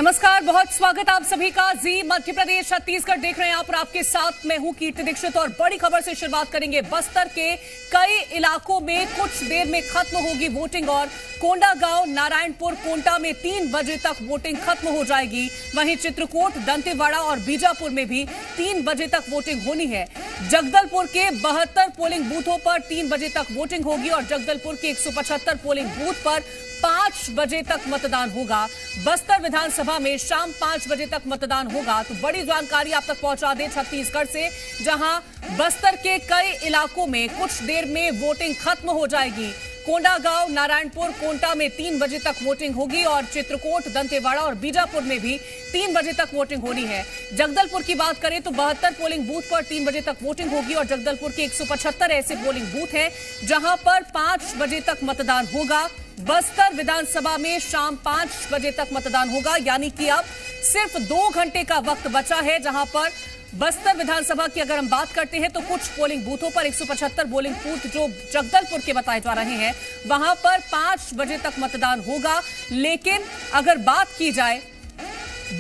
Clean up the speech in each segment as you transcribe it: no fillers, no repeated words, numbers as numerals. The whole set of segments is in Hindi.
नमस्कार, बहुत स्वागत आप सभी का। जी मध्य प्रदेश छत्तीसगढ़ देख रहे हैं आप और आपके साथ मैं हूं कीर्ति दीक्षित। और बड़ी खबर से शुरुआत करेंगे। बस्तर के कई इलाकों में कुछ देर में खत्म होगी वोटिंग और कोंडागांव, नारायणपुर, कोंटा में 3 बजे तक वोटिंग खत्म हो जाएगी। वहीं चित्रकूट, दंतेवाड़ा और बीजापुर में भी 3 बजे तक वोटिंग होनी है। जगदलपुर के 72 पोलिंग बूथों पर 3 बजे तक वोटिंग होगी और जगदलपुर के 175 पोलिंग बूथ पर 5 बजे तक मतदान होगा। बस्तर विधानसभा में शाम 5 बजे तक मतदान होगा। तो बड़ी जानकारी आप तक पहुंचा दें छत्तीसगढ़ से, जहां बस्तर के कई इलाकों में कुछ देर में वोटिंग खत्म हो जाएगी। कोंडागांव, नारायणपुर, कोंटा में 3 बजे तक वोटिंग होगी और चित्रकूट, दंतेवाड़ा और बीजापुर में भी 3 बजे तक वोटिंग होनी है। जगदलपुर की बात करें तो 72 पोलिंग बूथ पर 3 बजे तक वोटिंग होगी और जगदलपुर के 175 ऐसे पोलिंग बूथ हैं जहां पर 5 बजे तक मतदान होगा। बस्तर विधानसभा में शाम 5 बजे तक मतदान होगा, यानी कि अब सिर्फ 2 घंटे का वक्त बचा है। जहां पर बस्तर विधानसभा की अगर हम बात करते हैं तो कुछ पोलिंग बूथों पर 175 पोलिंग बूथ जो जगदलपुर के बताए जा रहे हैं वहां पर 5 बजे तक मतदान होगा। लेकिन अगर बात की जाए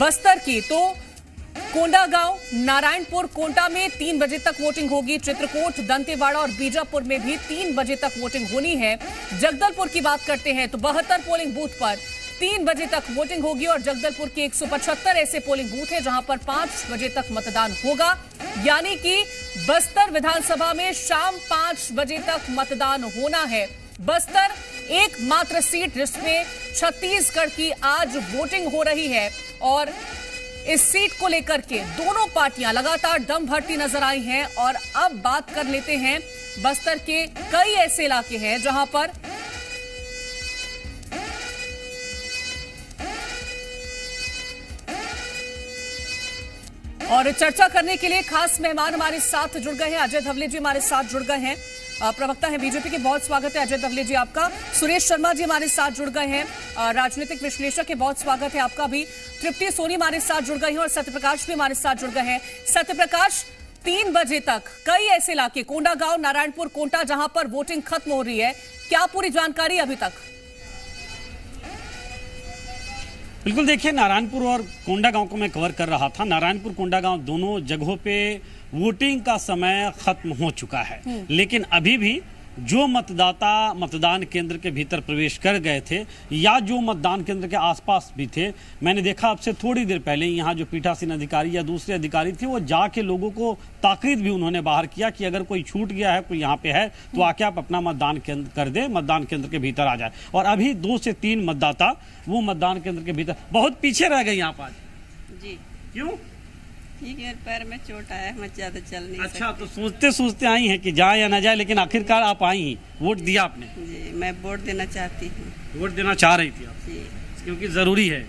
बस्तर की तो कोंडागांव, नारायणपुर, कोंटा में 3 बजे तक वोटिंग होगी। चित्रकूट, दंतेवाड़ा और बीजापुर में भी 3 बजे तक वोटिंग होनी है। जगदलपुर की बात करते हैं तो 72 पोलिंग बूथ पर 3 बजे तक वोटिंग होगी और जगदलपुर के 175 ऐसे पोलिंग बूथ हैं जहां पर 5 बजे तक मतदान होगा, यानी कि बस्तर विधानसभा में शाम 5 बजे तक मतदान होना है। बस्तर एकमात्र सीट जिसमें छत्तीसगढ़ की आज वोटिंग हो रही है और इस सीट को लेकर के दोनों पार्टियां लगातार दम भरती नजर आई हैं। और अब बात कर लेते हैं बस्तर के कई ऐसे इलाके हैं जहां पर और चर्चा करने के लिए खास मेहमान हमारे साथ जुड़ गए हैं। अजय धवले जी हमारे साथ जुड़ गए हैं, प्रवक्ता हैं बीजेपी के। बहुत स्वागत है अजय धवले जी आपका। सुरेश शर्मा जी हमारे साथ जुड़ गए हैं, राजनीतिक विश्लेषक है। बहुत स्वागत है आपका भी। तृप्ति सोनी हमारे साथ जुड़ गई हैं और सत्यप्रकाश भी हमारे साथ जुड़ गए हैं। सत्यप्रकाश, 3 बजे तक कई ऐसे इलाके कोंडागांव, नारायणपुर, कोंटा जहां पर वोटिंग खत्म हो रही है, क्या पूरी जानकारी अभी तक? बिल्कुल, देखिए नारायणपुर और कोंडागांव को मैं कवर कर रहा था। नारायणपुर, कोंडागांव दोनों जगहों पे वोटिंग का समय खत्म हो चुका है, लेकिन अभी भी जो मतदाता मतदान केंद्र के भीतर प्रवेश कर गए थे या जो मतदान केंद्र के आसपास भी थे, मैंने देखा आपसे थोड़ी देर पहले यहाँ जो पीठासीन अधिकारी या दूसरे अधिकारी थे वो जाके लोगों को ताकीद भी उन्होंने बाहर किया कि अगर कोई छूट गया है, कोई यहाँ पे है तो आके आप अपना मतदान केंद्र कर दे, मतदान केंद्र के भीतर आ जाए। और अभी 2 से 3 मतदाता वो मतदान केंद्र के भीतर बहुत पीछे रह गए यहाँ पर। जी क्यों? ठीक है, पैर में चोट आया, मैं ज्यादा चल नहीं अच्छा, सकती। तो सोचते सोचते आई हैं कि जाए या ना जाए, लेकिन आखिरकार आप आई ही, वोट दिया आपने। जी, मैं वोट देना चाहती हूँ। वोट देना चाह रही थी आप? जी क्योंकि जरूरी है।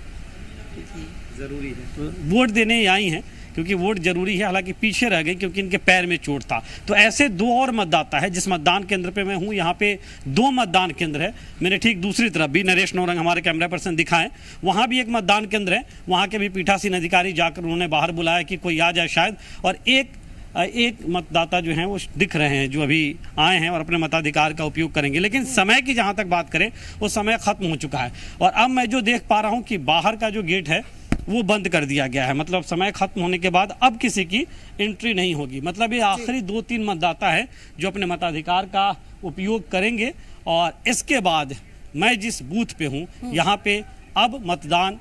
जी जरूरी है तो वोट देने आई हैं क्योंकि वोट जरूरी है। हालांकि पीछे रह गई क्योंकि इनके पैर में चोट था। तो ऐसे 2 और मतदाता है। जिस मतदान केंद्र पे मैं हूँ यहाँ पे 2 मतदान केंद्र है। मेरे ठीक दूसरी तरफ भी नरेश नौरंग हमारे कैमरा पर्सन दिखाएं, वहाँ भी एक मतदान केंद्र है। वहाँ के भी पीठासीन अधिकारी जाकर उन्होंने बाहर बुलाया कि कोई आ जाए शायद। और एक मतदाता जो हैं वो दिख रहे हैं जो अभी आए हैं और अपने मताधिकार का उपयोग करेंगे। लेकिन समय की जहाँ तक बात करें वो समय खत्म हो चुका है। और अब मैं जो देख पा रहा हूँ कि बाहर का जो गेट है वो बंद कर दिया गया है। मतलब समय खत्म होने के बाद अब किसी की एंट्री नहीं होगी। मतलब ये आखिरी 2-3 मतदाता है जो अपने मताधिकार का उपयोग करेंगे। और इसके बाद मैं जिस बूथ पे हूँ यहाँ पे अब मतदान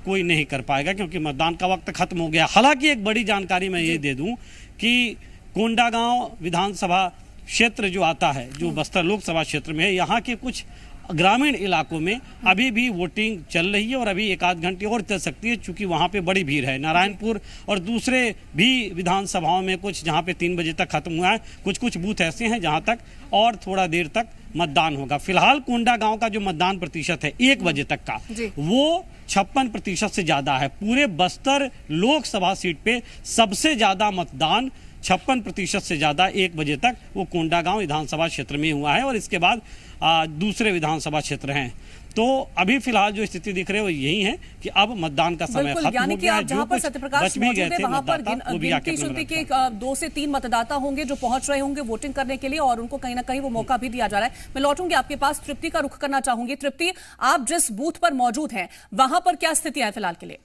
कोई नहीं कर पाएगा क्योंकि मतदान का वक्त खत्म हो गया। हालांकि एक बड़ी जानकारी मैं ये दे दूं कि कोंडागांव विधानसभा क्षेत्र जो आता है, जो बस्तर लोकसभा क्षेत्र में है, यहाँ के कुछ ग्रामीण इलाकों में अभी भी वोटिंग चल रही है और अभी 1 आध घंटे और चल सकती है क्योंकि वहाँ पे बड़ी भीड़ है। नारायणपुर और दूसरे भी विधानसभाओं में कुछ जहाँ पे 3 बजे तक खत्म हुआ है, कुछ बूथ ऐसे हैं जहाँ तक और थोड़ा देर तक मतदान होगा। फिलहाल कोंडागांव का जो मतदान प्रतिशत है 1 बजे तक का, वो 56% से ज्यादा है। पूरे बस्तर लोकसभा सीट पे सबसे ज्यादा मतदान 56% से ज्यादा 1 बजे तक वो कोंडागांव विधानसभा क्षेत्र में हुआ है। और इसके बाद दूसरे विधानसभा क्षेत्र हैं। तो अभी फिलहाल जो स्थिति दिख रही है वो यही है कि अब मतदान का समय खत्म हो गया है। जहां पर सत्यप्रकाश मौजूद है वहां पर गिनती शुद्धि के 2 से 3 मतदाता होंगे जो पहुंच रहे होंगे वोटिंग करने के लिए और उनको कहीं ना कहीं वो मौका भी दिया जा रहा है। मैं लौटूंगी आपके पास, तृप्ति का रुख करना चाहूंगी। तृप्ति, आप जिस बूथ पर मौजूद हैं वहां पर क्या स्थिति है फिलहाल के लिए?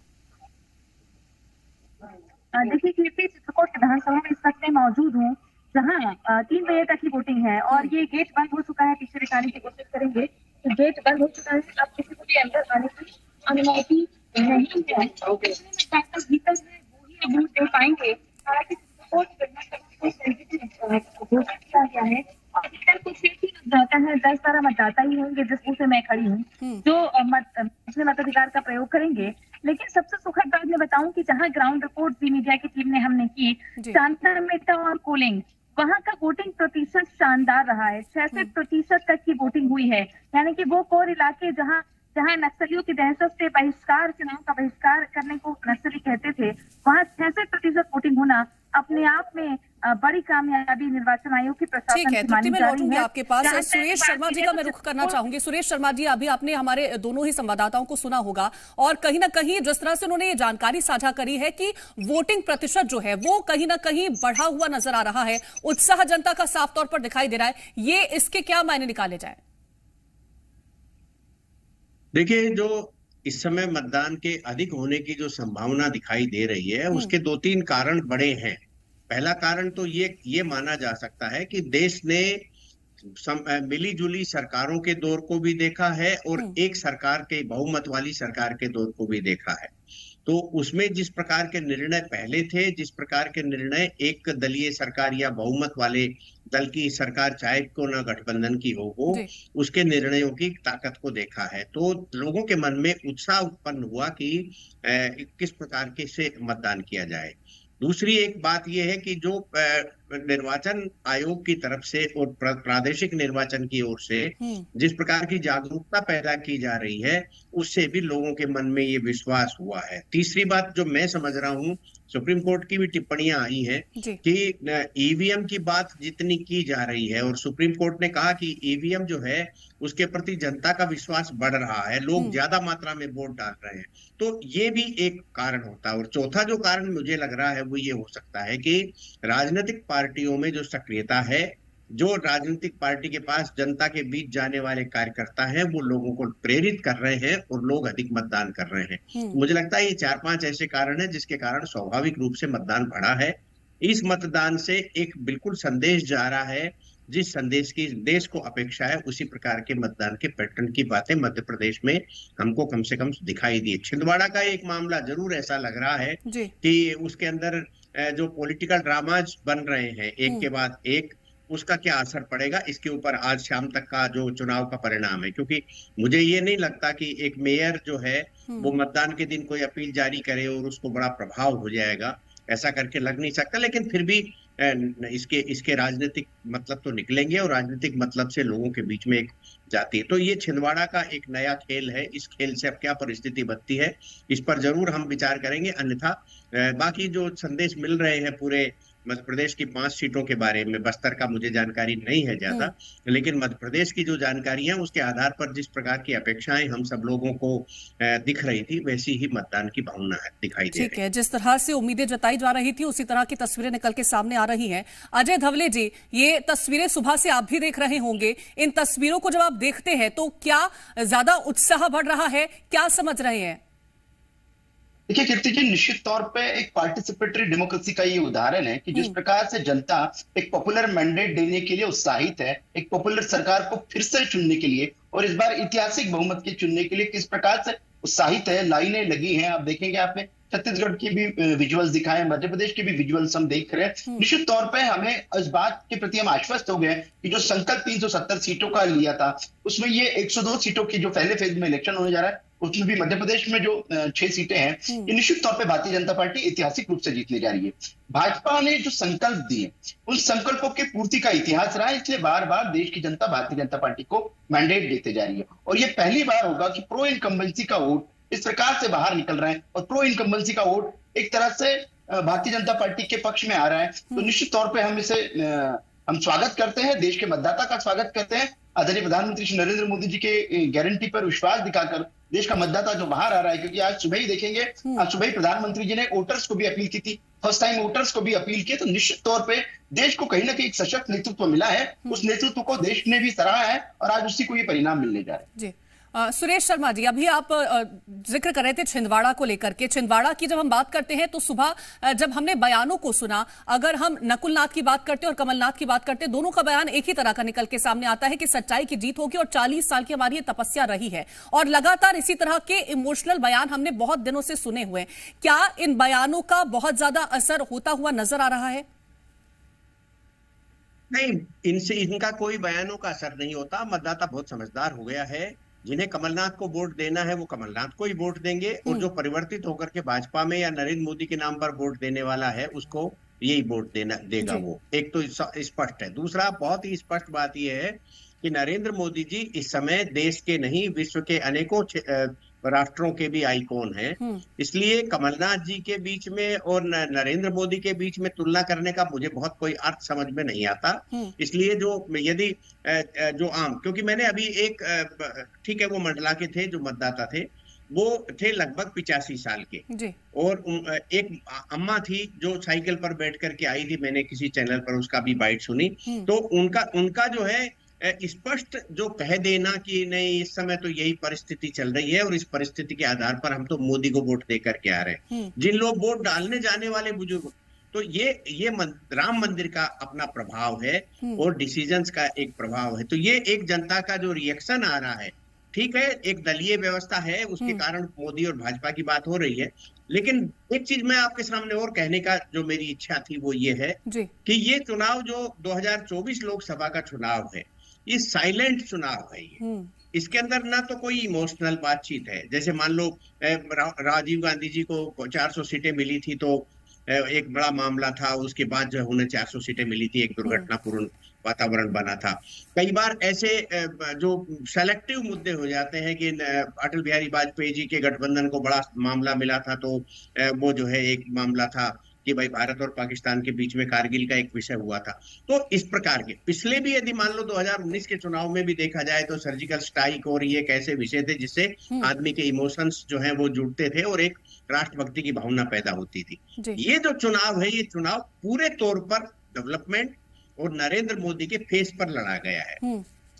देखिए कीर्ति, चित्रकूट विधानसभा में इस वक्त मैं मौजूद हूँ, जहाँ 3 बजे तक की वोटिंग है और ये गेट बंद हो चुका है। पीछे दिखाने की कोशिश करेंगे तो गेट बंद हो चुका है, अब किसी को भी अंदर आने की अनुमति नहीं है। मतदाता भीतर है वो ही वोट दे पाएंगे। हालांकि चित्रकूट विधानसभा को सेंसिटिव घोषित किया गया है। अधिकतर कुछ ही मतदाता है, 10-12 मतदाता ही होंगे जिस बूथ से मैं खड़ी हूँ, जो अपने मताधिकार का प्रयोग करेंगे। लेकिन सबसे सुखद बात मैं बताऊं कि जहां ग्राउंड रिपोर्ट जी मीडिया की टीम ने हमने की, चांदनामेटा और कोलिंग, वहां का वोटिंग प्रतिशत शानदार रहा है। 66% तक की वोटिंग हुई है। यानी कि वो कोर इलाके जहां नक्सलियों की दहशत से बहिष्कार, चुनाव का बहिष्कार करने को नक्सली कहते थे, वहां 66% वोटिंग होना अपने आप में बड़ी कामयाबी निर्वाचन आयोग की प्रशासन ठीक है, की मानी मैं जा रही लौटूंगी है। आपके पास। सुरेश शर्मा जी का मैं रुख करना चाहूंगी। सुरेश शर्मा जी, अभी आपने हमारे दोनों ही संवाददाताओं को सुना होगा और कहीं ना कहीं जिस तरह से उन्होंने ये जानकारी साझा करी है कि वोटिंग प्रतिशत जो है वो कहीं ना कहीं बढ़ा हुआ नजर आ रहा है, उत्साह जनता का साफ तौर पर दिखाई दे रहा है, ये इसके क्या मायने निकाले जाए? देखिए, जो इस समय मतदान के अधिक होने की जो संभावना दिखाई दे रही है, उसके 2-3 कारण बड़े हैं। पहला कारण तो ये माना जा सकता है कि देश ने मिली जुली सरकारों के दौर को भी देखा है और एक सरकार के, बहुमत वाली सरकार के दौर को भी देखा है। तो उसमें जिस प्रकार के निर्णय पहले थे, जिस प्रकार के निर्णय एक दलीय सरकार या बहुमत वाले दल की सरकार, चाहे को न गठबंधन की हो, उसके निर्णयों की ताकत को देखा है। तो लोगों के मन में उत्साह उत्पन्न हुआ कि किस प्रकार के से मतदान किया जाए। दूसरी एक बात यह है कि जो निर्वाचन आयोग की तरफ से और प्रादेशिक निर्वाचन की ओर से जिस प्रकार की जागरूकता पैदा की जा रही है, उससे भी लोगों के मन में ये विश्वास हुआ है। तीसरी बात जो मैं समझ रहा हूँ, सुप्रीम कोर्ट की भी टिप्पणियां आई हैं कि ईवीएम की बात जितनी की जा रही है, और सुप्रीम कोर्ट ने कहा कि ईवीएम जो है उसके प्रति जनता का विश्वास बढ़ रहा है, लोग ज्यादा मात्रा में वोट डाल रहे हैं, तो ये भी एक कारण होता है। और चौथा जो कारण मुझे लग रहा है वो ये हो सकता है कि राजनीतिक पार्टियों में जो सक्रियता है, जो राजनीतिक पार्टी के पास जनता के बीच जाने वाले कार्यकर्ता हैं, वो लोगों को प्रेरित कर रहे हैं और लोग अधिक मतदान कर रहे हैं। मुझे लगता है ये 4-5 ऐसे कारण हैं जिसके कारण स्वाभाविक रूप से मतदान बढ़ा है। इस मतदान से एक बिल्कुल संदेश जा रहा है, जिस संदेश की देश को अपेक्षा है, उसी प्रकार के मतदान के पैटर्न की बातें मध्य प्रदेश में हमको कम से कम दिखाई दी। छिंदवाड़ा का एक मामला जरूर ऐसा लग रहा है कि उसके अंदर जो पॉलिटिकल ड्रामाज बन रहे हैं एक के बाद एक, उसका क्या असर पड़ेगा, इसके ऊपर आज शाम तक का जो चुनाव का परिणाम है। क्योंकि मुझे ये नहीं लगता कि एक मेयर जो है वो मतदान के दिन कोई अपील जारी करे और उसको बड़ा प्रभाव हो जाएगा, ऐसा करके लग नहीं सकता। लेकिन फिर भी इसके राजनीतिक मतलब तो निकलेंगे और राजनीतिक मतलब से लोगों के बीच में एक जाती है। तो ये छिंदवाड़ा का एक नया खेल है। इस खेल से अब क्या परिस्थिति बनती है, इस पर जरूर हम विचार करेंगे। अन्यथा बाकी जो संदेश मिल रहे हैं पूरे मध्य प्रदेश की 5 सीटों के बारे में, बस्तर का मुझे जानकारी नहीं है ज्यादा, लेकिन मध्य प्रदेश की जो जानकारी है उसके आधार पर जिस प्रकार की अपेक्षाएं हम सब लोगों को दिख रही थी, वैसी ही मतदान की भावना दिखाई दे रही है। ठीक है, जिस तरह से उम्मीदें जताई जा रही थी उसी तरह की तस्वीरें निकल के सामने आ रही हैं। अजय धवले जी, ये तस्वीरें सुबह से आप भी देख रहे होंगे, इन तस्वीरों को जब आप देखते हैं तो क्या ज्यादा उत्साह बढ़ रहा है, क्या समझ रहे हैं? देखिए कीर्ति जी, निश्चित तौर पे एक पार्टिसिपेटरी डेमोक्रेसी का ये उदाहरण है कि जिस प्रकार से जनता एक पॉपुलर मैंडेट देने के लिए उत्साहित है, एक पॉपुलर सरकार को फिर से चुनने के लिए और इस बार ऐतिहासिक बहुमत के चुनने के लिए किस प्रकार से उत्साहित है, लाइनें लगी हैं। आप देखेंगे, आपने छत्तीसगढ़ की भी विजुअल्स दिखाए, मध्य प्रदेश के भी विजुअल्स हम देख रहे हैं। निश्चित तौर पे हमें इस बात के प्रति हम आश्वस्त हो गए कि जो संकल्प 370 सीटों का लिया था, उसमें ये 102 सीटों की जो पहले फेज में इलेक्शन होने जा रहा है, उसमें भी मध्य प्रदेश में जो 6 सीटें हैं, ये निश्चित तौर पे भारतीय जनता पार्टी ऐतिहासिक रूप से जीतने जा रही है। भाजपा ने जो संकल्प दिए, उन संकल्पों की पूर्ति का इतिहास रहा है, इसलिए बार बार देश की जनता भारतीय जनता पार्टी को मैंडेट देते जा रही है। और ये पहली बार होगा कि प्रो इनकम्बेंसी का वोट इस प्रकार से बाहर निकल रहा है और प्रो इनकम्बेंसी का वोट एक तरह से भारतीय जनता पार्टी के पक्ष में आ रहा है। तो निश्चित तौर पे हम इसे हम स्वागत करते हैं, देश के मतदाता का स्वागत करते हैं। आदरणीय प्रधानमंत्री श्री नरेंद्र मोदी जी के गारंटी पर विश्वास दिखाकर देश का मतदाता जो बाहर आ रहा है, क्योंकि आज सुबह ही देखेंगे, आज सुबह ही प्रधानमंत्री जी ने वोटर्स को भी अपील की थी, फर्स्ट टाइम वोटर्स को भी अपील की। तो निश्चित तौर पे देश को कहीं ना कहीं एक सशक्त नेतृत्व मिला है, उस नेतृत्व को देश ने भी सराहा है और आज उसी को ये परिणाम मिलने जा रहे हैं। जी, सुरेश शर्मा जी, अभी आप जिक्र कर रहे थे छिंदवाड़ा को लेकर के। छिंदवाड़ा की जब हम बात करते हैं तो सुबह जब हमने बयानों को सुना, अगर हम नकुलनाथ की बात करते हैं और कमलनाथ की बात करते हैं, दोनों का बयान एक ही तरह का निकल के सामने आता है कि सच्चाई की जीत होगी और 40 साल की हमारी ये तपस्या रही है। और लगातार इसी तरह के इमोशनल बयान हमने बहुत दिनों से सुने हुए हैं। क्या इन बयानों का बहुत ज्यादा असर होता हुआ नजर आ रहा है? नहीं, इनसे इनका कोई बयानों का असर नहीं होता। मतदाता बहुत समझदार हो गया है। जिन्हें कमलनाथ को वोट देना है वो कमलनाथ को ही वोट देंगे, और जो परिवर्तित होकर के भाजपा में या नरेंद्र मोदी के नाम पर वोट देने वाला है उसको यही वोट देगा वो। एक तो स्पष्ट है। दूसरा, बहुत ही स्पष्ट बात यह है कि नरेंद्र मोदी जी इस समय देश के नहीं विश्व के अनेकों राष्ट्रों के भी आइकॉन हैं। इसलिए कमलनाथ जी के बीच में और नरेंद्र मोदी के बीच में तुलना करने का मुझे बहुत कोई अर्थ समझ में नहीं आता। इसलिए यदि क्योंकि मैंने अभी ठीक है, वो मंडला के थे जो मतदाता थे, वो थे लगभग 85 साल के जी। और एक अम्मा थी जो साइकिल पर बैठ करके आई थी, मैंने किसी चैनल पर उसका भी बाइट सुनी। तो उनका जो है स्पष्ट जो कह देना कि नहीं इस समय तो यही परिस्थिति चल रही है और इस परिस्थिति के आधार पर हम तो मोदी को वोट दे करके आ रहे हैं। जिन लोग वोट डालने जाने वाले बुजुर्ग, तो ये राम मंदिर का अपना प्रभाव है और डिसीजंस का एक प्रभाव है। तो ये एक जनता का जो रिएक्शन आ रहा है, ठीक है, एक दलीय व्यवस्था है, उसके कारण मोदी और भाजपा की बात हो रही है। लेकिन एक चीज मैं आपके सामने और कहने का जो मेरी इच्छा थी वो ये है कि ये चुनाव जो 2024 लोकसभा का चुनाव है, ये साइलेंट चुनाव है। ये इसके अंदर ना तो कोई इमोशनल बातचीत है। जैसे मान लो राजीव गांधी जी को 400 सीटें मिली थी तो एक बड़ा मामला था, उसके बाद जो उन्हें 400 सीटें मिली थी, एक दुर्घटनापूर्ण वातावरण बना था। कई बार ऐसे जो सेलेक्टिव मुद्दे हो जाते हैं कि अटल बिहारी वाजपेयी जी के गठबंधन को बड़ा मामला मिला था, तो वो जो है एक मामला था कि भाई भारत और पाकिस्तान के बीच में कारगिल का एक विषय हुआ था। तो इस प्रकार के पिछले भी यदि मान लो 2019 के चुनाव में भी देखा जाए तो सर्जिकल स्ट्राइक और ये कैसे विषय थे जिससे आदमी के इमोशंस जो हैं वो जुड़ते थे और एक राष्ट्रभक्ति की भावना पैदा होती थी। ये जो चुनाव है, ये चुनाव पूरे तौर पर डेवलपमेंट और नरेंद्र मोदी के फेस पर लड़ा गया है।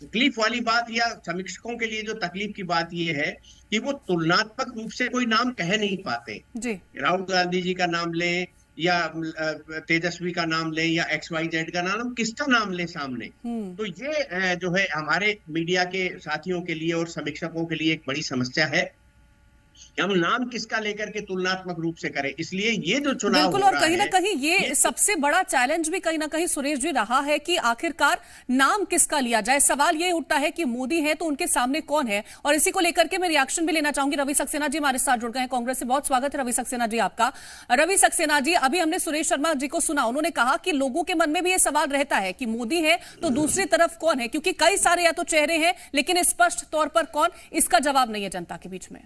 तकलीफ वाली बात या समीक्षकों के लिए जो तकलीफ की बात ये है कि वो तुलनात्मक रूप से कोई नाम कह नहीं पाते। राहुल गांधी जी का नाम लें या तेजस्वी का नाम लें या XYZ का नाम, किसका नाम लें सामने। तो ये जो है हमारे मीडिया के साथियों के लिए और समीक्षकों के लिए एक बड़ी समस्या है कि हम नाम किसका लेकर के तुलनात्मक रूप से करें। इसलिए ये जो चुनाव बिल्कुल, और कहीं ना कहीं ये सबसे बड़ा चैलेंज भी कहीं ना कहीं सुरेश जी रहा है कि आखिरकार नाम किसका लिया जाए। सवाल ये उठता है कि मोदी है तो उनके सामने कौन है, और इसी को लेकर के मैं रिएक्शन भी लेना चाहूंगी। रवि सक्सेना जी हमारे साथ जुड़ गए हैं कांग्रेस से। बहुत स्वागत है रवि सक्सेना जी आपका। रवि सक्सेना जी, अभी हमने सुरेश शर्मा जी को सुना, उन्होंने कहा कि लोगों के मन में भी ये सवाल रहता है कि मोदी है तो दूसरी तरफ कौन है, क्योंकि कई सारे या तो चेहरे हैं लेकिन स्पष्ट तौर पर कौन, इसका जवाब नहीं है जनता के बीच में।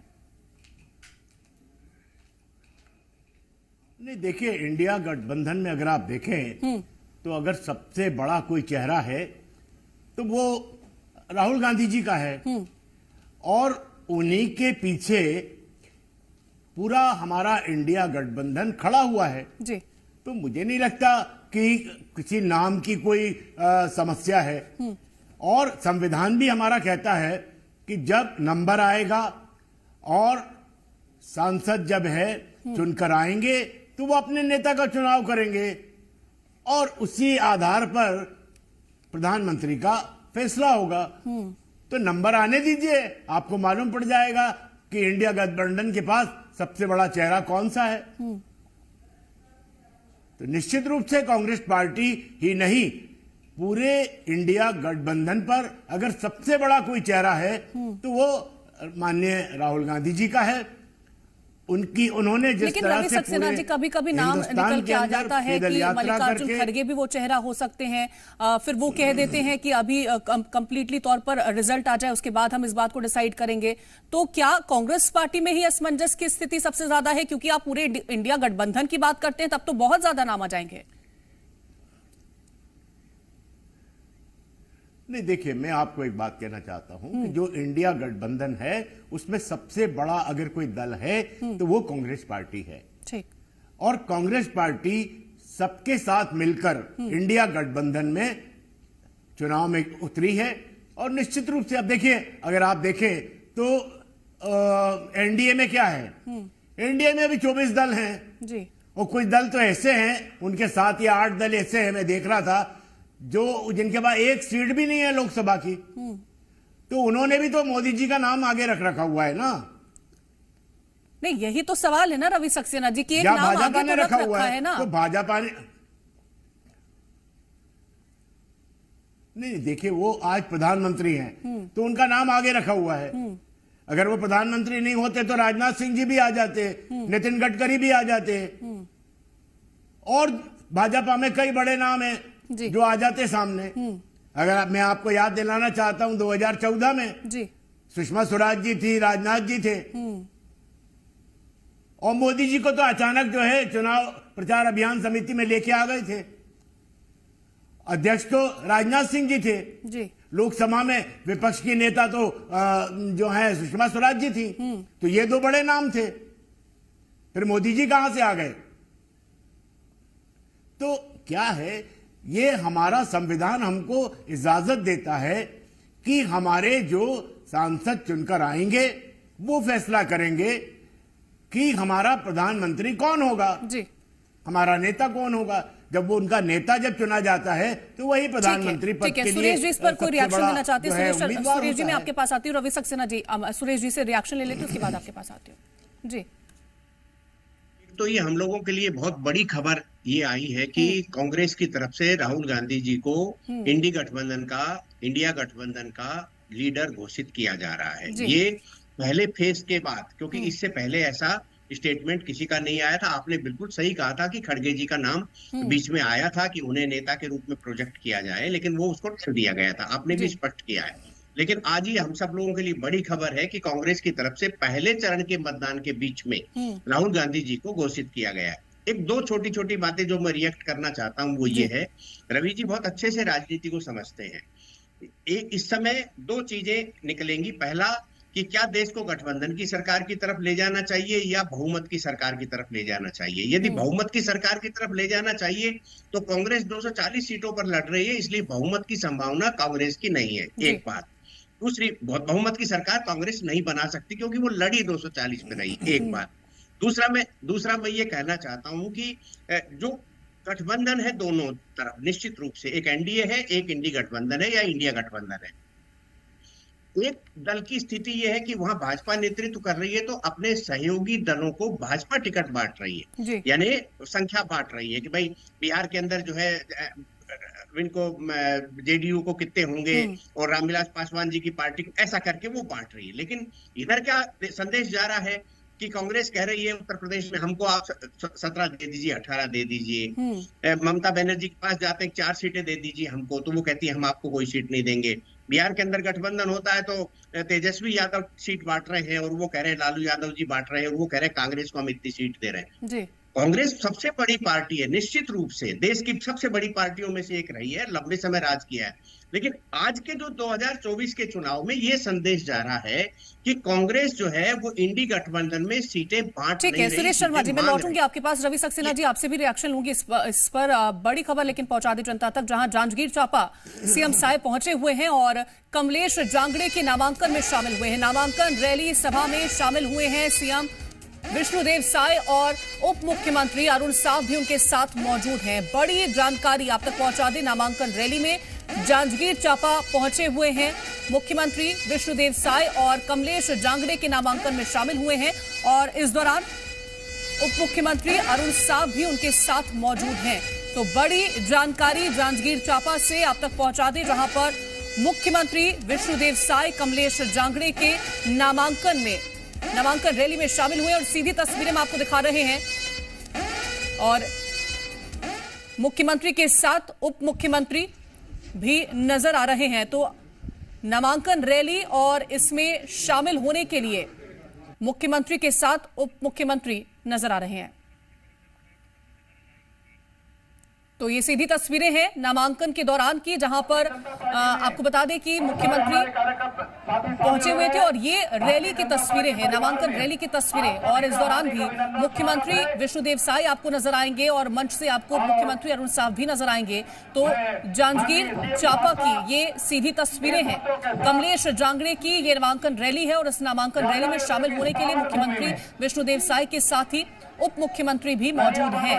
नहीं, देखिए, इंडिया गठबंधन में अगर आप देखें तो अगर सबसे बड़ा कोई चेहरा है तो वो राहुल गांधी जी का है, और उन्हीं के पीछे पूरा हमारा इंडिया गठबंधन खड़ा हुआ है जी। तो मुझे नहीं लगता कि किसी नाम की कोई समस्या है। और संविधान भी हमारा कहता है कि जब नंबर आएगा और सांसद जब है चुनकर आएंगे तो वो अपने नेता का चुनाव करेंगे और उसी आधार पर प्रधानमंत्री का फैसला होगा। तो नंबर आने दीजिए, आपको मालूम पड़ जाएगा कि इंडिया गठबंधन के पास सबसे बड़ा चेहरा कौन सा है। तो निश्चित रूप से कांग्रेस पार्टी ही नहीं, पूरे इंडिया गठबंधन पर अगर सबसे बड़ा कोई चेहरा है तो वो माननीय राहुल गांधी जी का है। उन्होंने जिस तरह से सक्सेना जी कभी कभी नाम निकल के आ जाता है कि मल्लिकार्जुन खड़गे भी वो चेहरा हो सकते हैं, फिर वो कह देते हैं कि अभी कंप्लीटली तौर पर रिजल्ट आ जाए उसके बाद हम इस बात को डिसाइड करेंगे। तो क्या कांग्रेस पार्टी में ही असमंजस की स्थिति सबसे ज्यादा है, क्योंकि आप पूरे इंडिया गठबंधन की बात करते हैं तब तो बहुत ज्यादा नाम आ जाएंगे। नहीं, देखिए, मैं आपको एक बात कहना चाहता हूं कि जो इंडिया गठबंधन है उसमें सबसे बड़ा अगर कोई दल है तो वो कांग्रेस पार्टी है। ठीक। और कांग्रेस पार्टी सबके साथ मिलकर इंडिया गठबंधन में चुनाव में उतरी है। और निश्चित रूप से अब देखिए, अगर आप देखें तो एनडीए में क्या है, एनडीए में भी 24 दल हैं जी, और कुछ दल तो ऐसे हैं, उनके 7 या 8 दल ऐसे हैं, मैं देख रहा था, जो जिनके पास एक सीट भी नहीं है लोकसभा की। तो उन्होंने भी तो मोदी जी का नाम आगे रखा हुआ है ना। नहीं, यही तो सवाल है ना रवि सक्सेना जी की, एक या नाम भाजपा आगे ने तो रखा हुआ है ना। तो भाजपा ने नहीं, देखिए वो आज प्रधानमंत्री हैं तो उनका नाम आगे रखा हुआ है। अगर वो प्रधानमंत्री नहीं होते तो राजनाथ सिंह जी भी आ जाते, नितिन गडकरी भी आ जाते, और भाजपा में कई बड़े नाम हैं जो आ जाते सामने। अगर मैं आपको याद दिलाना चाहता हूं, 2014 में जी सुषमा स्वराज जी थी, राजनाथ जी थे, और मोदी जी को तो अचानक जो है चुनाव प्रचार अभियान समिति में लेके आ गए थे। अध्यक्ष तो राजनाथ सिंह जी थे जी, लोकसभा में विपक्ष की नेता तो जो है सुषमा स्वराज जी थी। तो ये 2 बड़े नाम थे, फिर मोदी जी कहां से आ गए? तो क्या है, ये हमारा संविधान हमको इजाजत देता है कि हमारे जो सांसद चुनकर आएंगे वो फैसला करेंगे कि हमारा प्रधानमंत्री कौन होगा जी, हमारा नेता कौन होगा। जब वो उनका नेता जब चुना जाता है तो वही प्रधानमंत्री पद के लिए सुरेश जी इस पर कोई रिएक्शन लेना चाहते हैं? सुरेश जी मैं है। आपके पास आती हूँ, रवि सक्सेना जी सुरेश जी से रिएक्शन ले लेते, उसके बाद आपके पास आती हूँ जी। तो ये हम लोगों के लिए बहुत बड़ी खबर ये आई है कि कांग्रेस की तरफ से राहुल गांधी जी को इंडिया गठबंधन का लीडर घोषित किया जा रहा है। ये पहले फेज के बाद, क्योंकि इससे पहले ऐसा स्टेटमेंट किसी का नहीं आया था। आपने बिल्कुल सही कहा था कि खड़गे जी का नाम बीच में आया था कि उन्हें नेता के रूप में प्रोजेक्ट किया जाए, लेकिन वो उसको टाल दिया गया था। आपने भी स्पष्ट किया है। लेकिन आज ही हम सब लोगों के लिए बड़ी खबर है कि कांग्रेस की तरफ से पहले चरण के मतदान के बीच में राहुल गांधी जी को घोषित किया गया है। एक 2 छोटी छोटी बातें जो मैं रिएक्ट करना चाहता हूं वो ये है, रवि जी बहुत अच्छे से राजनीति को समझते हैं। इस समय 2 चीजें निकलेंगी। पहला कि क्या देश को गठबंधन की सरकार की तरफ ले जाना चाहिए या बहुमत की सरकार की तरफ ले जाना चाहिए। यदि बहुमत की सरकार की तरफ ले जाना चाहिए तो कांग्रेस 240 सीटों पर लड़ रही है, इसलिए बहुमत की संभावना कांग्रेस की नहीं है। एक बात। दूसरी, बहुमत की सरकार कांग्रेस नहीं बना सकती क्योंकि वो लड़ी 240 में रही। एक बात। दूसरा मैं ये कहना चाहता हूं कि जो गठबंधन है दोनों तरफ, निश्चित रूप से एक एनडीए है, एक इंडी गठबंधन है या इंडिया गठबंधन है। एक दल की स्थिति यह है कि वहां भाजपा नेतृत्व कर रही है तो अपने सहयोगी दलों को भाजपा टिकट बांट रही है, यानी संख्या बांट रही है कि भाई बिहार के अंदर जो है इनको जेडीयू को कितने होंगे और रामविलास पासवान जी की पार्टी ऐसा करके वो बांट रही है। लेकिन इधर क्या संदेश जा रहा है कि कांग्रेस कह रही है उत्तर प्रदेश में हमको आप 17 दे दीजिए, 18 दे दीजिए। ममता बनर्जी के पास जाते हैं 4 सीटें दे दीजिए हमको, तो वो कहती है हम आपको कोई सीट नहीं देंगे। बिहार के अंदर गठबंधन होता है तो तेजस्वी यादव सीट बांट रहे हैं और वो कह रहे हैं लालू यादव जी बांट रहे हैं और वो कह रहे हैं कांग्रेस को हम इतनी सीट दे रहे हैं जी। कांग्रेस सबसे बड़ी पार्टी है, निश्चित रूप से देश की सबसे बड़ी पार्टियों में से एक रही है, लंबे समय राज किया है। लेकिन आज के जो 2024 के चुनाव में ये संदेश जा रहा है कि कांग्रेस जो है वो इंडी गठबंधन में सीटें बांट नहीं रही। सुरेश शर्मा जी मैं लौटूंगी आपके पास, रवि सक्सेना जी आपसे भी रिएक्शन लूंगी इस पर। बड़ी खबर लेकिन पहुंचा दी जनता तक, जहां जांजगीर चांपा सीएम साय पहुंचे हुए हैं और कमलेश जांगड़े के नामांकन में शामिल हुए हैं। नामांकन रैली सभा में शामिल हुए हैं सीएम विष्णुदेव साय और उप मुख्यमंत्री अरुण साव भी उनके साथ मौजूद हैं। बड़ी जानकारी आप तक पहुंचा दी। नामांकन रैली में जांजगीर चांपा पहुंचे हुए हैं मुख्यमंत्री विष्णुदेव साय और कमलेश जांगड़े के नामांकन में शामिल हुए हैं और इस दौरान उप मुख्यमंत्री अरुण साव भी उनके साथ मौजूद हैं। तो बड़ी जानकारी जांजगीर चांपा से आप तक पहुंचा दी, जहां पर मुख्यमंत्री विष्णुदेव साय कमलेश जांगड़े के नामांकन रैली में शामिल हुए और सीधी तस्वीरें हम आपको दिखा रहे हैं और मुख्यमंत्री के साथ उप मुख्यमंत्री भी नजर आ रहे हैं। तो नामांकन रैली और इसमें शामिल होने के लिए मुख्यमंत्री के साथ उप मुख्यमंत्री नजर आ रहे हैं। तो ये सीधी तस्वीरें हैं नामांकन के दौरान की, जहां पर आपको बता दें कि मुख्यमंत्री पहुंचे हुए थे और ये रैली की तस्वीरें हैं, नामांकन रैली की तस्वीरें। और इस दौरान भी मुख्यमंत्री विष्णुदेव साई आपको नजर आएंगे और मंच से आपको मुख्यमंत्री अरुण साव भी नजर आएंगे। तो जांजगीर चांपा की ये सीधी तस्वीरें हैं, कमलेश जांगड़े की ये नामांकन रैली है और इस नामांकन रैली में शामिल होने के लिए मुख्यमंत्री विष्णुदेव साई के साथ ही उप मुख्यमंत्री भी मौजूद हैं।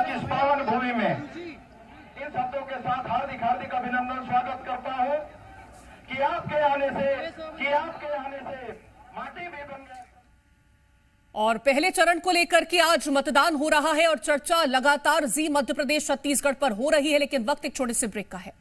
इन शब्दों के साथ हार्दिक हार्दिक अभिनंदन स्वागत करता हूं कि आपके आने से माटी भी बन गई। और पहले चरण को लेकर के आज मतदान हो रहा है और चर्चा लगातार जी मध्य प्रदेश छत्तीसगढ़ पर हो रही है, लेकिन वक्त एक छोटे से ब्रेक का है।